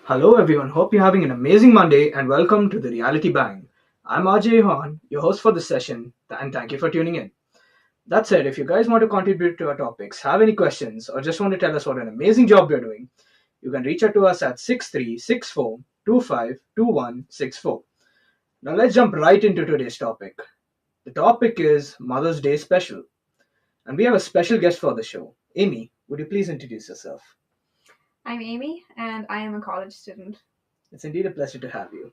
Hello everyone, hope you're having an amazing Monday and welcome to the Reality Bang. I'm RJ Yohann, your host for this session, and thank you for tuning in. That said, if you guys want to contribute to our topics, have any questions, or just want to tell us what an amazing job we're doing, you can reach out to us at 6364252164. Now let's jump right into today's topic. The topic is Mother's Day Special, and we have a special guest for the show. Amy, would you please introduce yourself? I'm Amy, and I am a college student. It's indeed a pleasure to have you.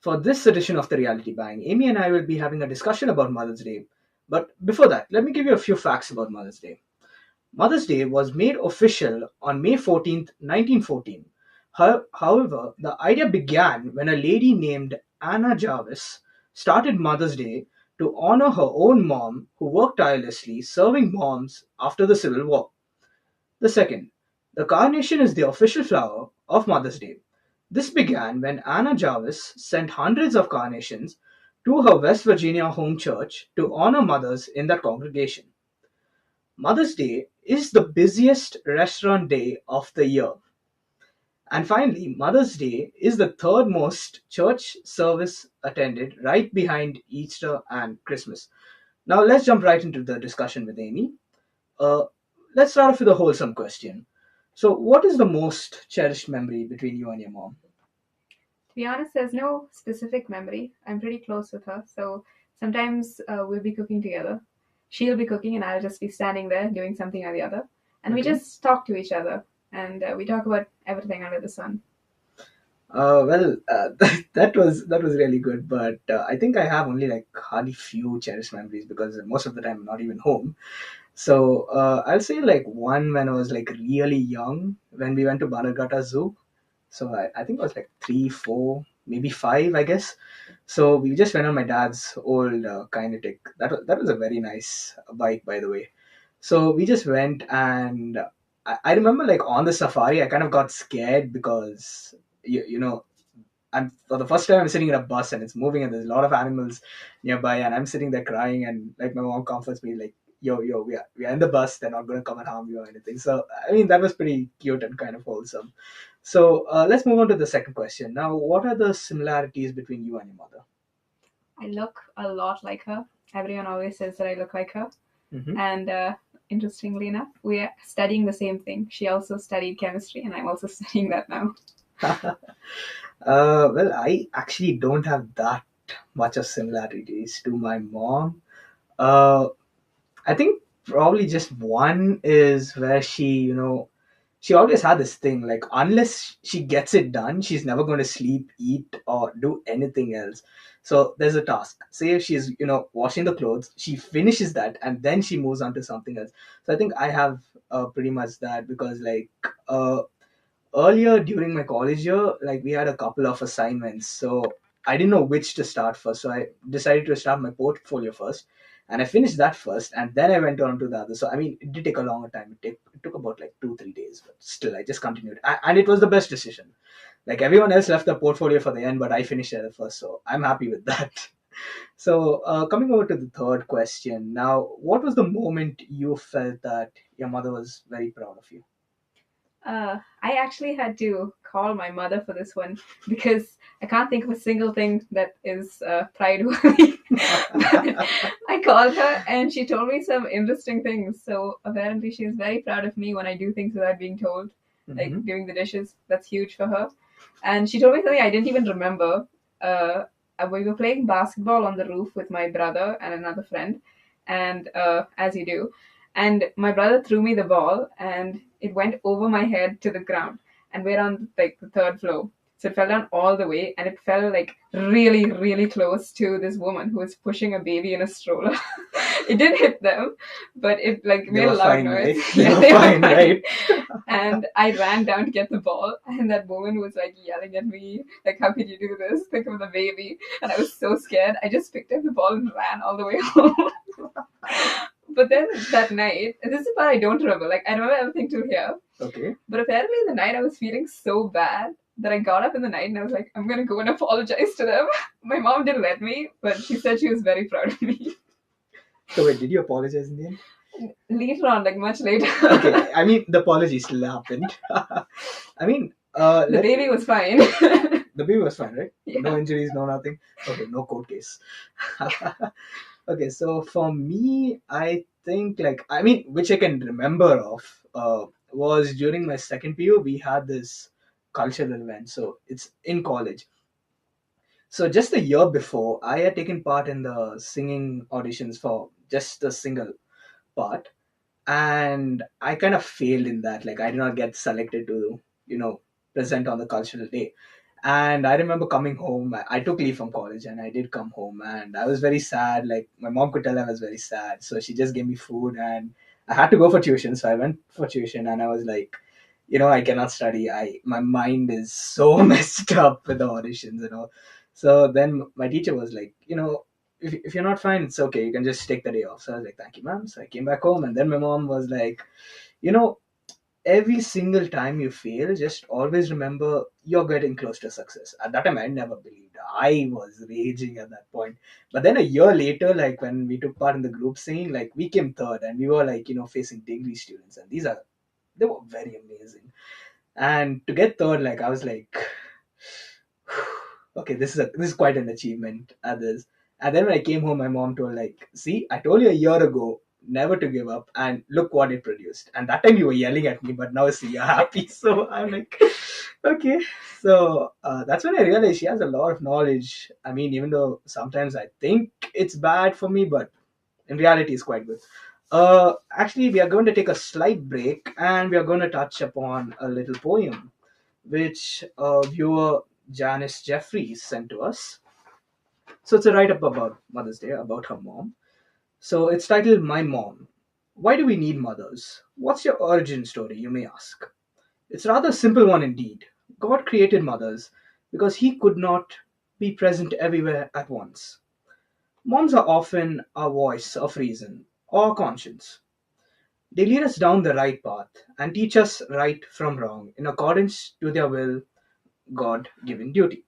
For this edition of the Reality Bang, Amy and I will be having a discussion about Mother's Day. But before that, let me give you a few facts about Mother's Day. Mother's Day was made official on May 14th, 1914. However, the idea began when a lady named Anna Jarvis started Mother's Day to honor her own mom who worked tirelessly serving moms after the Civil War. The second, the carnation is the official flower of Mother's Day. This began when Anna Jarvis sent hundreds of carnations to her West Virginia home church to honor mothers in that congregation. Mother's Day is the busiest restaurant day of the year. And finally, Mother's Day is the third most church service attended, right behind Easter and Christmas. Now, let's jump right into the discussion with Amy. Uh, let's start off with a wholesome question. So, what is the most cherished memory between you and your mom? To be honest, there's no specific memory. I'm pretty close with her, so sometimes we'll be cooking together. She'll be cooking, and I'll just be standing there doing something or the other. And we Okay. just talk to each other, and we talk about everything under the sun. That was really good, but I think I have only like hardly few cherished memories because most of the time I'm not even home. So I'll say like one when I was like really young when we went to Bannerghatta Zoo. So I think I was like 3, 4, maybe 5, I guess. So we just went on my dad's old Kinetic. That was a very nice bike, by the way. So we just went, and I remember like on the safari, I kind of got scared because you know I'm for the first time I'm sitting in a bus and it's moving and there's a lot of animals nearby and I'm sitting there crying and like my mom comforts me like yo we are in the bus, they're not going to come and harm you or anything. So I mean that was pretty cute and kind of wholesome. So let's move on to the second question. Now, what are the similarities between you and your mother? I look a lot like her. Everyone always says that I look like her. Hmm. And interestingly enough, we are studying the same thing. She also studied chemistry, and I'm also studying that now. Well, I actually don't have that much of similarities to my mom. Uh, I think probably just one is where she always had this thing like unless she gets it done, she's never going to sleep, eat, or do anything else. So there's a task. Say if she's washing the clothes, she finishes that and then she moves on to something else. So I think I have pretty much that because like earlier during my college year, like we had a couple of assignments, so I didn't know which to start first. So I decided to start my portfolio first, and I finished that first, and then I went on to the other. So I mean, it did take a longer time. It took about like 2 3 days, but still, I just continued, and it was the best decision. Like everyone else left the portfolio for the end, but I finished it first, so I'm happy with that. So coming over to the third question now, what was the moment you felt that your mother was very proud of you? I actually had to call my mother for this one because I can't think of a single thing that is pride worthy. I called her and she told me some interesting things. So apparently, she's very proud of me when I do things without being told, like Mhm. doing the dishes. That's huge for her. And she told me something I didn't even remember. Uh, we were playing basketball on the roof with my brother and another friend, and as you do, and my brother threw me the ball and it went over my head to the ground, and we're on like the third floor, so it fell down all the way and it fell like really really close to this woman who was pushing a baby in a stroller. It didn't hit them, but it like They made a were loud fine, noise. right? They Yeah, were they were fine, fine. right? And I ran down to get the ball, and that woman was like yelling at me, like, "How could you do this? Think of the baby." And I was so scared. I just picked up the ball and ran all the way home. But then that night, and this is what I don't remember. Like, I remember everything till here. Okay. But apparently, in the night, I was feeling so bad that I got up in the night and I was like, I'm gonna go and apologize to them. My mom didn't let me, but she said she was very proud of me. So wait, did you apologize in the end? Later on, like much later. Okay, I mean the apology still happened. I mean, The Let baby me. was fine. The baby was fine, right? No Yeah. injuries, no nothing. Okay, no court case. Okay, so for me, I think like I mean, which I can remember of, was during my second PU. We had this cultural event. So it's in college. So just the year before, I had taken part in the singing auditions for just a single part, and I kind of failed in that. Like I did not get selected to, you know, present on the cultural day. And I remember coming home. I took leave from college, and I did come home, and I was very sad. Like my mom could tell I was very sad, so she just gave me food, and I had to go for tuition. So I went for tuition, and I was like, I cannot study. My mind is so messed up with the auditions and all. So then my teacher was like, if you're not fine, it's okay. You can just take the day off. So I was like, thank you, ma'am. So I came back home, and then my mom was like, you know, every single time you fail, just always remember you're getting close to success. At that time, I never believed. I was raging at that point. But then a year later, like when we took part in the group singing, like we came third, and we were like, facing degree students, and they were very amazing. And to get third, like I was like, okay, this is quite an achievement at this. And then when I came home, my mom told like, see, I told you a year ago never to give up, and look what it produced. And that time you were yelling at me, but now see, you're happy. So I'm like, okay. So that's when I realized she has a lot of knowledge. I mean, even though sometimes I think it's bad for me, but in reality, it's quite good. Actually, we are going to take a slight break, and we are going to touch upon a little poem which viewer Janice Jeffries sent to us. So it's a write up about Mother's Day, about her mom. So it's titled My Mom. Why do we need mothers? What's your origin story, you may ask? It's a rather simple one indeed. God created mothers because He could not be present everywhere at once. Moms are often our voice of reason or conscience. They lead us down the right path and teach us right from wrong in accordance to their will, God given duty.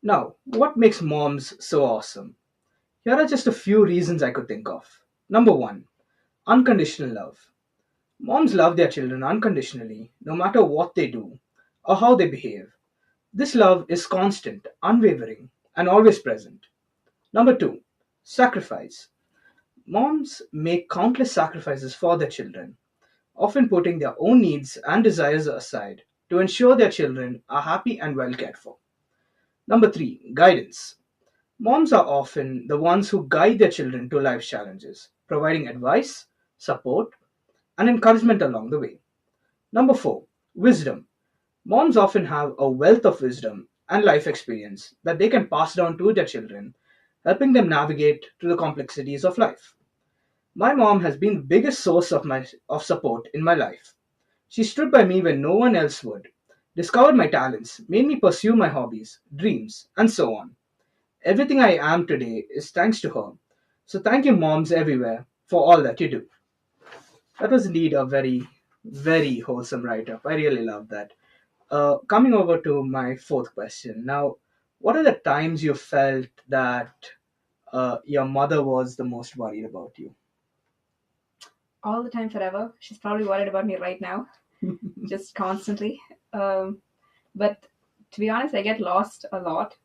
Now, what makes moms so awesome? Here are just a few reasons I could think of. Number one, unconditional love. Moms love their children unconditionally, no matter what they do or how they behave. This love is constant, unwavering, and always present. Number two, sacrifice. Moms make countless sacrifices for their children, often putting their own needs and desires aside to ensure their children are happy and well cared for. Number three, guidance. Moms are often the ones who guide their children to life's challenges, providing advice, support, and encouragement along the way. Number four, wisdom. Moms often have a wealth of wisdom and life experience that they can pass down to their children, helping them navigate through the complexities of life. My mom has been the biggest source of support in my life. She stood by me when no one else would, discovered my talents, made me pursue my hobbies, dreams, and so on. Everything I am today is thanks to her. So thank you, moms everywhere, for all that you do. That was indeed a very, very wholesome write up. I really love that. Coming over to my fourth question. Now, what are the times you felt that your mother was the most worried about you? All the time, forever. She's probably worried about me right now, just constantly. Um, but to be honest, I get lost a lot.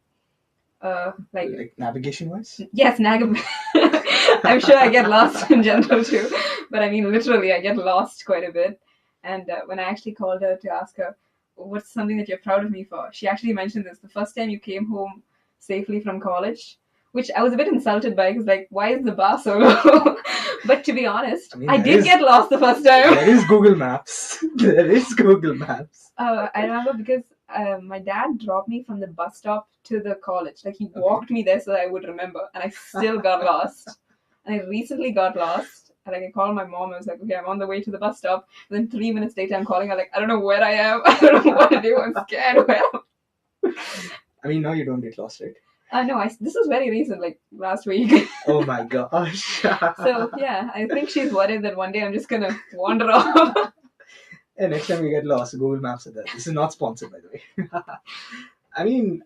Like, Like navigation wise? yes, I'm sure I get lost in general too, but I mean, literally, I get lost quite a bit. And when I actually called her to ask her, what's something that you're proud of me for? She actually mentioned this the first time you came home safely from college, which I was a bit insulted by because, like, why is the bar so low? But to be honest, I mean, I did get lost the first time. there is Google Maps. There is Google Maps. I remember because my dad dropped me from the bus stop to the college. Like, he walked me there so that I would remember, and I still got lost. And I recently got lost. And like, I called my mom. I was like, okay, I'm on the way to the bus stop. And then 3 minutes later, I'm calling her like, I don't know where I am. I don't know what to do. I'm scared. I mean, now you don't get lost, right? No, this was very recent, like last week. Oh my gosh. So yeah, I think she's worried that one day I'm just gonna wander off. And next time you get lost, Google Maps are there. This is not sponsored, by the way. I mean,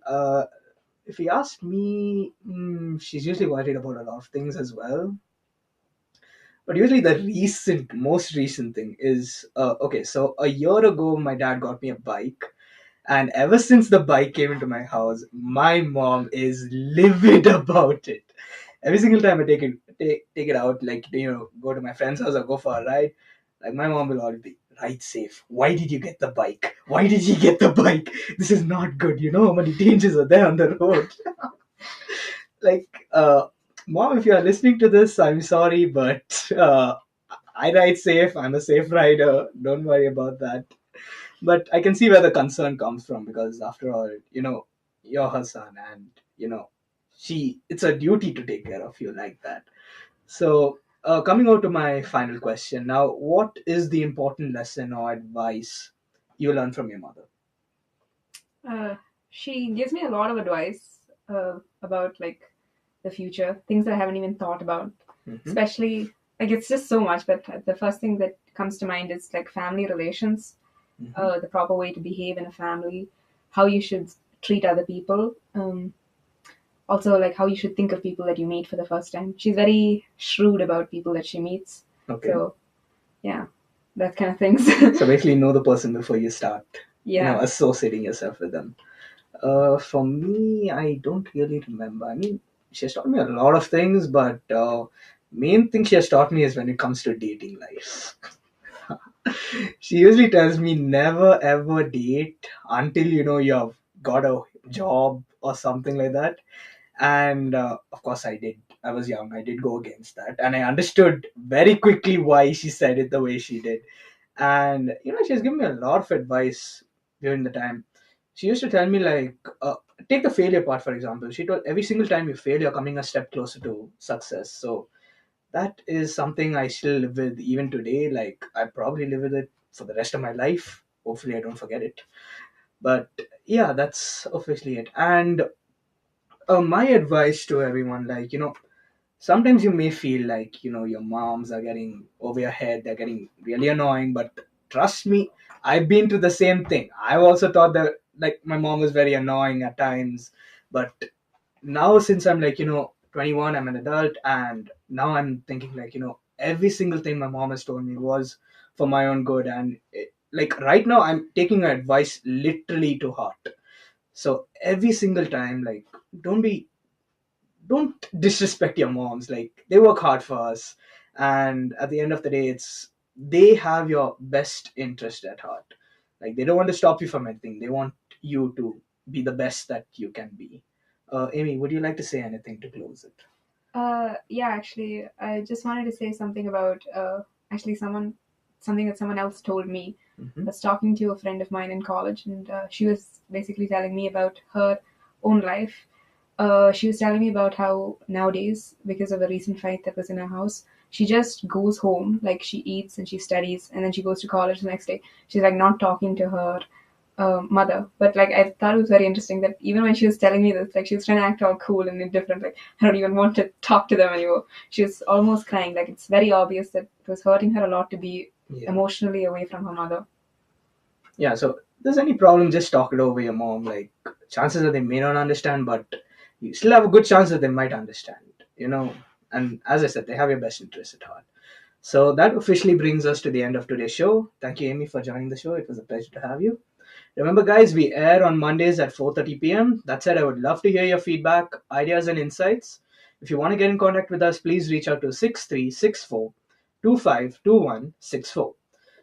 if you ask me, she's usually worried about a lot of things as well. But usually the most recent thing is okay. So a year ago, my dad got me a bike, and ever since the bike came into my house, my mom is livid about it. Every single time I take it out, like go to my friend's house or go for a ride, like my mom will always be, ride safe. Why did you get the bike? Why did you get the bike? This is not good. You know how many dangers are there on the road. Like, mom, if you are listening to this, I'm sorry, but I ride safe. I'm a safe rider. Don't worry about that. But I can see where the concern comes from, because after all, you're her son, and it's a duty to take care of you like that. So, coming out to my final question now, what is the important lesson or advice you learned from your mother? Uh, she gives me a lot of advice about like the future, things that I haven't even thought about. Hmm. Especially like it's just so much, but the first thing that comes to mind is like family relations, Hmm. the proper way to behave in a family, how you should treat other people. Also, like how you should think of people that you meet for the first time. She's very shrewd about people that she meets. Okay. So yeah, that kind of things. So basically, know the person before you start, Yeah. associating yourself with them. For me, I don't really remember. I mean, she has taught me a lot of things, but main thing she has taught me is when it comes to dating life. She usually tells me never ever date until you've got a job or something like that. And of course, I was young. I did go against that, and I understood very quickly why she said it the way she did. And she's given me a lot of advice during the time. She used to tell me, like, take the failure part for example. She told, every single time you fail, you're coming a step closer to success. So that is something I still live with even today. Like, I probably live with it for the rest of my life. Hopefully I don't forget it. But yeah, that's officially it. And my advice to everyone, like, sometimes you may feel like your moms are getting over your head, they're getting really annoying, but trust me, I've been to the same thing. I've also thought that, like, my mom was very annoying at times. But now, since I'm, like, 21, I'm an adult, and now I'm thinking, like, every single thing my mom has told me was for my own good. And like, right now I'm taking her advice literally to heart. So every single time, like, don't be don't disrespect your moms. Like, they work hard for us, and at the end of the day, they have your best interest at heart. Like, they don't want to stop you from anything. They want you to be the best that you can be. Amy, would you like to say anything to close it? Yeah, actually, I just wanted to say something about actually something that someone else told me. I Hmm. was talking to a friend of mine in college, and she was basically telling me about her own life. She was telling me about how nowadays, because of a recent fight that was in her house, she just goes home, like she eats and she studies, and then she goes to college the next day. She's like not talking to her mother. But like I thought it was very interesting that even when she was telling me this, like she was trying to act all cool and indifferent, like I don't even want to talk to them anymore. She was almost crying. Like it's very obvious that it was hurting her a lot to be Yeah. emotionally away from her mother. Yeah, so if there's any problem, just talk it over with your mom. Like, chances are they may not understand, but you still have a good chance that they might understand, and as I said, they have your best interest at heart. So that officially brings us to the end of today's show. Thank you, Amy, for joining the show. It was a pleasure to have you. Remember, guys, we air on Mondays at 4:30 p.m. That said, I would love to hear your feedback, ideas, and insights. If you want to get in contact with us, please reach out to 6364 252164.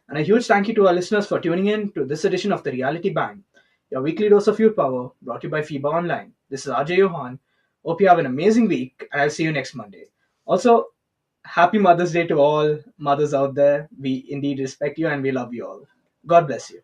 And a huge thank you to our listeners for tuning in to this edition of the Reality Bang, your weekly dose of youth power, brought to you by FEBA Online. This is RJ Yohann. Hope you have an amazing week, and I'll see you next Monday. Also, happy Mother's Day to all mothers out there. We indeed respect you and we love you all. God bless you.